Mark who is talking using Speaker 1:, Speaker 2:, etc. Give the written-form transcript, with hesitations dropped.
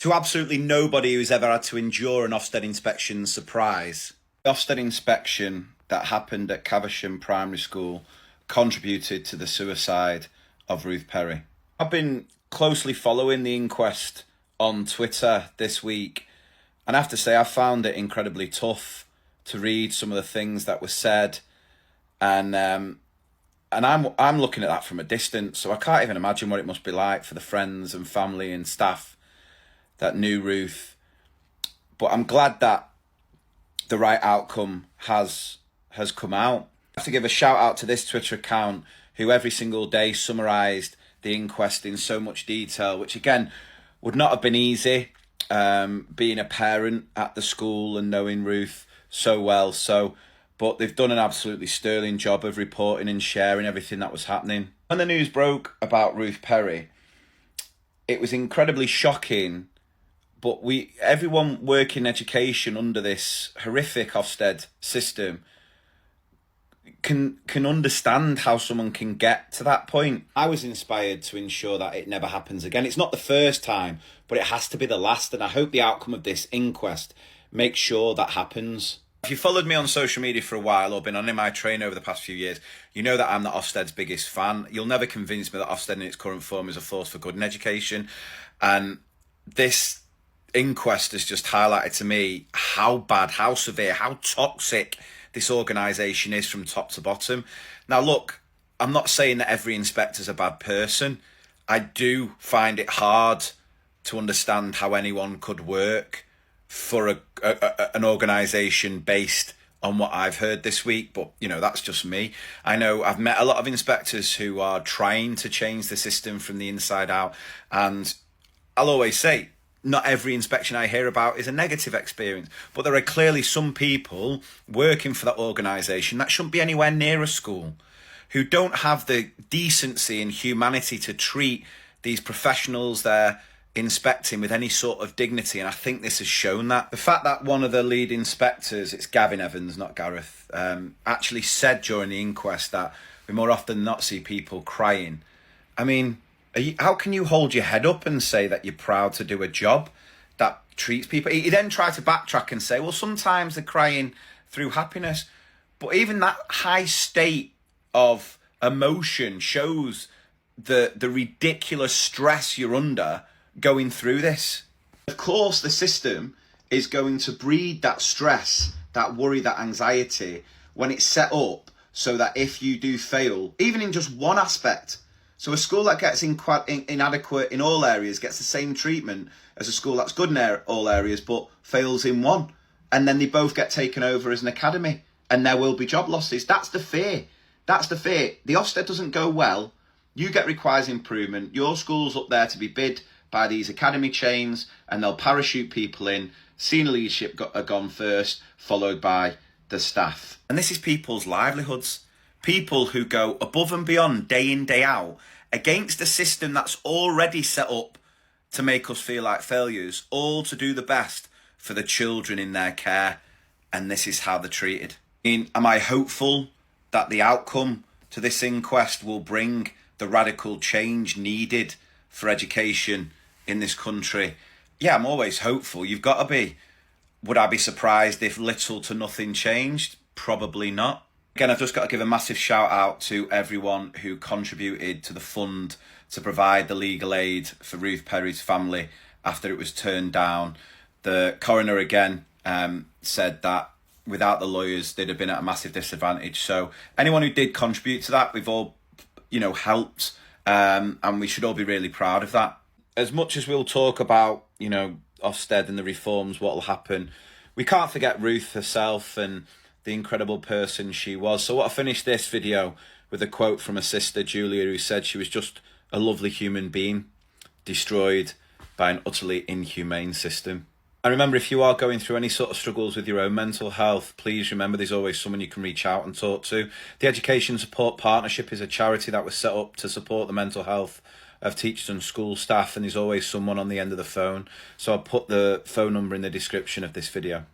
Speaker 1: To absolutely nobody who's ever had to endure an Ofsted inspection surprise, the Ofsted inspection that happened at Caversham Primary School contributed to the suicide of Ruth Perry. I've been closely following the inquest on Twitter this week, and I have to say I found it incredibly tough to read some of the things that were said, and I'm looking at that from a distance, so I can't even imagine what it must be like for the friends and family and staff that knew Ruth. But I'm glad that the right outcome has come out. I have to give a shout out to this Twitter account who every single day summarised the inquest in so much detail, which again would not have been easy, being a parent at the school and knowing Ruth so well. But they've done an absolutely sterling job of reporting and sharing everything that was happening. When the news broke about Ruth Perry, it was incredibly shocking. But everyone working education under this horrific Ofsted system can understand how someone can get to that point. I was inspired to ensure that it never happens again. It's not the first time, but it has to be the last. And I hope the outcome of this inquest makes sure that happens. If you followed me on social media for a while or been on in my train over the past few years, you know that I'm the Ofsted's biggest fan. You'll never convince me that Ofsted in its current form is a force for good in education. And this inquest has just highlighted to me how bad, how severe, how toxic this organisation is from top to bottom. Now look, I'm not saying that every inspector's a bad person. I do find it hard to understand how anyone could work for an organisation based on what I've heard this week, but you know, that's just me. I know I've met a lot of inspectors who are trying to change the system from the inside out, and I'll always say not every inspection I hear about is a negative experience, but there are clearly some people working for that organisation that shouldn't be anywhere near a school, who don't have the decency and humanity to treat these professionals they're inspecting with any sort of dignity. And I think this has shown that. The fact that one of the lead inspectors, it's Gavin Evans, not Gareth, actually said during the inquest that we more often than not see people crying. I mean, how can you hold your head up and say that you're proud to do a job that treats people? He then tried to backtrack and say, well, sometimes they're crying through happiness. But even that high state of emotion shows the ridiculous stress you're under going through this. Of course, the system is going to breed that stress, that worry, that anxiety when it's set up so that if you do fail, even in just one aspect, so a school that gets inadequate in all areas gets the same treatment as a school that's good in all areas but fails in one. And then they both get taken over as an academy and there will be job losses. That's the fear. That's the fear. The Ofsted doesn't go well. You get requires improvement. Your school's up there to be bid by these academy chains and they'll parachute people in. Senior leadership are gone first, followed by the staff. And this is people's livelihoods. People who go above and beyond day in, day out against a system that's already set up to make us feel like failures, all to do the best for the children in their care. And this is how they're treated. Am I hopeful that the outcome to this inquest will bring the radical change needed for education in this country? Yeah, I'm always hopeful. You've got to be. Would I be surprised if little to nothing changed? Probably not. Again, I've just got to give a massive shout out to everyone who contributed to the fund to provide the legal aid for Ruth Perry's family after it was turned down. The coroner again said that without the lawyers, they'd have been at a massive disadvantage. So anyone who did contribute to that, we've all, helped, and we should all be really proud of that. As much as we'll talk about, Ofsted and the reforms, what will happen, we can't forget Ruth herself and the incredible person she was. So I want to finish this video with a quote from her sister, Julia, who said she was just a lovely human being, destroyed by an utterly inhumane system. And remember, if you are going through any sort of struggles with your own mental health, please remember there's always someone you can reach out and talk to. The Education Support Partnership is a charity that was set up to support the mental health of teachers and school staff, and there's always someone on the end of the phone. So I'll put the phone number in the description of this video.